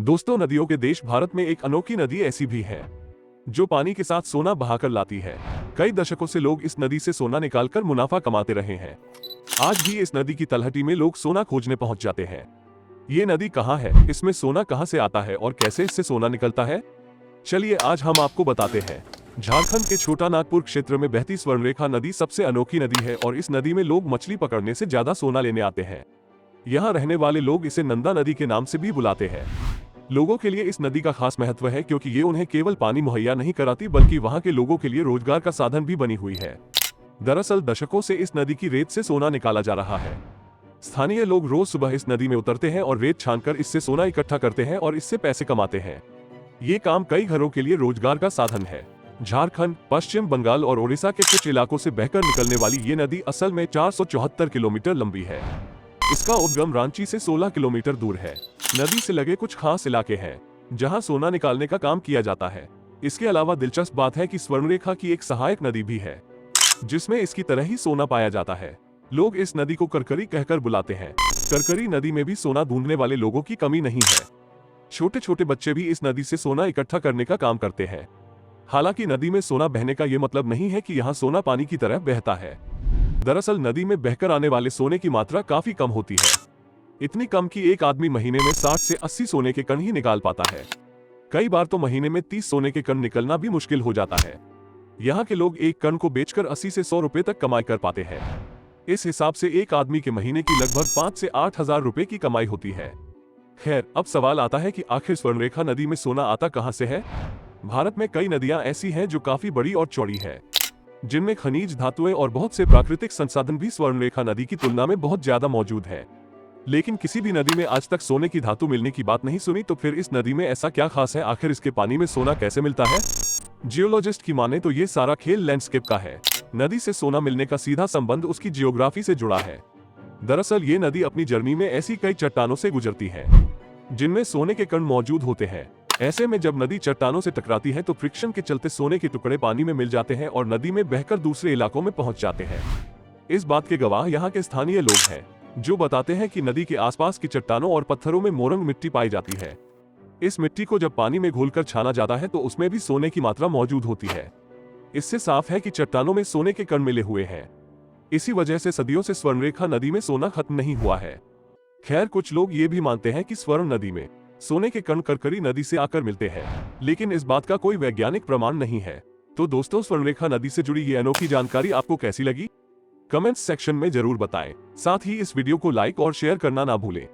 दोस्तों, नदियों के देश भारत में एक अनोखी नदी ऐसी भी है जो पानी के साथ सोना बहाकर लाती है। कई दशकों से लोग इस नदी से सोना निकालकर मुनाफा कमाते रहे हैं। आज भी इस नदी की तलहटी में लोग सोना खोजने पहुंच जाते हैं। ये नदी कहाँ है, इसमें सोना कहाँ से आता है और कैसे इससे सोना निकलता है, चलिए आज हम आपको बताते हैं। झारखंड के छोटा नागपुर क्षेत्र में बहती स्वर्णरेखा नदी सबसे अनोखी नदी है और इस नदी में लोग मछली पकड़ने से ज्यादा सोना लेने आते हैं। यहाँ रहने वाले लोग इसे नंदा नदी के नाम से भी बुलाते हैं। लोगों के लिए इस नदी का खास महत्व है क्योंकि ये उन्हें केवल पानी मुहैया नहीं कराती बल्कि वहाँ के लोगों के लिए रोजगार का साधन भी बनी हुई है। दरअसल दशकों से इस नदी की रेत से सोना निकाला जा रहा है। स्थानीय लोग रोज सुबह इस नदी में उतरते हैं और रेत छानकर इससे सोना इकट्ठा करते हैं और इससे पैसे कमाते हैं। ये काम कई घरों के लिए रोजगार का साधन है। झारखंड, पश्चिम बंगाल और ओडिशा के कुछ इलाकों से बहकर निकलने वाली ये नदी असल में 474 किलोमीटर लंबी है। इसका उद्गम रांची से 16 किलोमीटर दूर है। नदी से लगे कुछ खास इलाके हैं जहां सोना निकालने का काम किया जाता है। इसके अलावा दिलचस्प बात है कि स्वर्णरेखा की एक सहायक नदी भी है जिसमें इसकी तरह ही सोना पाया जाता है। लोग इस नदी को करकरी कहकर बुलाते हैं। करकरी नदी में भी सोना ढूंढने वाले लोगों की कमी नहीं है। छोटे छोटे बच्चे भी इस नदी से सोना इकट्ठा करने का काम करते हैं। हालांकि नदी में सोना बहने का ये मतलब नहीं है कि यहाँ सोना पानी की तरह बहता है। दरअसल नदी में बहकर आने वाले सोने की मात्रा काफी कम होती है। इतनी कम कि एक आदमी महीने में 60 से 80 सोने के कण ही निकाल पाता है। कई बार तो महीने में 30 सोने के कण निकलना भी मुश्किल हो जाता है। यहाँ के लोग एक कण को बेचकर 80 से 100 रुपए तक कमाई कर पाते हैं। इस हिसाब से एक आदमी के महीने की लगभग 5 से 8 हजार रुपए की कमाई होती है। खैर, अब सवाल आता है कि आखिर स्वर्णरेखा नदी में सोना आता कहां से है। भारत में कई नदियां ऐसी हैं जो काफी बड़ी और चौड़ी है, जिनमें खनिज धातुएं और बहुत से प्राकृतिक संसाधन भी स्वर्णरेखा नदी की तुलना में बहुत ज्यादा मौजूद है। लेकिन किसी भी नदी में आज तक सोने की धातु मिलने की बात नहीं सुनी, तो फिर इस नदी में ऐसा क्या खास है, आखिर इसके पानी में सोना कैसे मिलता है। जियोलॉजिस्ट की माने तो ये सारा खेल लैंडस्केप का है। नदी से सोना मिलने का सीधा संबंध उसकी जियोग्राफी से जुड़ा है। दरअसल ये नदी अपनी जर्नी में ऐसी कई चट्टानों से गुजरती है जिनमें सोने के कण मौजूद होते हैं। ऐसे में जब नदी चट्टानों से टकराती है तो फ्रिक्शन के चलते सोने के टुकड़े पानी में मिल जाते हैं और नदी में बहकर दूसरे इलाकों में पहुंच जाते हैं। इस बात के गवाह यहाँ के स्थानीय लोग हैं, जो बताते हैं कि नदी के आसपास की चट्टानों और पत्थरों में मोरंग मिट्टी पाई जाती है। इस मिट्टी को जब पानी में घोलकर छाना जाता है तो उसमें भी सोने की मात्रा मौजूद होती है। इससे साफ है कि चट्टानों में सोने के कण मिले हुए हैं। इसी वजह से सदियों से स्वर्णरेखा नदी में सोना खत्म नहीं हुआ है। खैर, कुछ लोग ये भी मानते हैं कि स्वर्ण नदी में सोने के कण करकरी नदी से आकर मिलते हैं, लेकिन इस बात का कोई वैज्ञानिक प्रमाण नहीं है। तो दोस्तों, स्वर्णरेखा नदी से जुड़ी ये अनोखी जानकारी आपको कैसी लगी, कमेंट्स सेक्शन में जरूर बताएं। साथ ही इस वीडियो को लाइक और शेयर करना ना भूलें।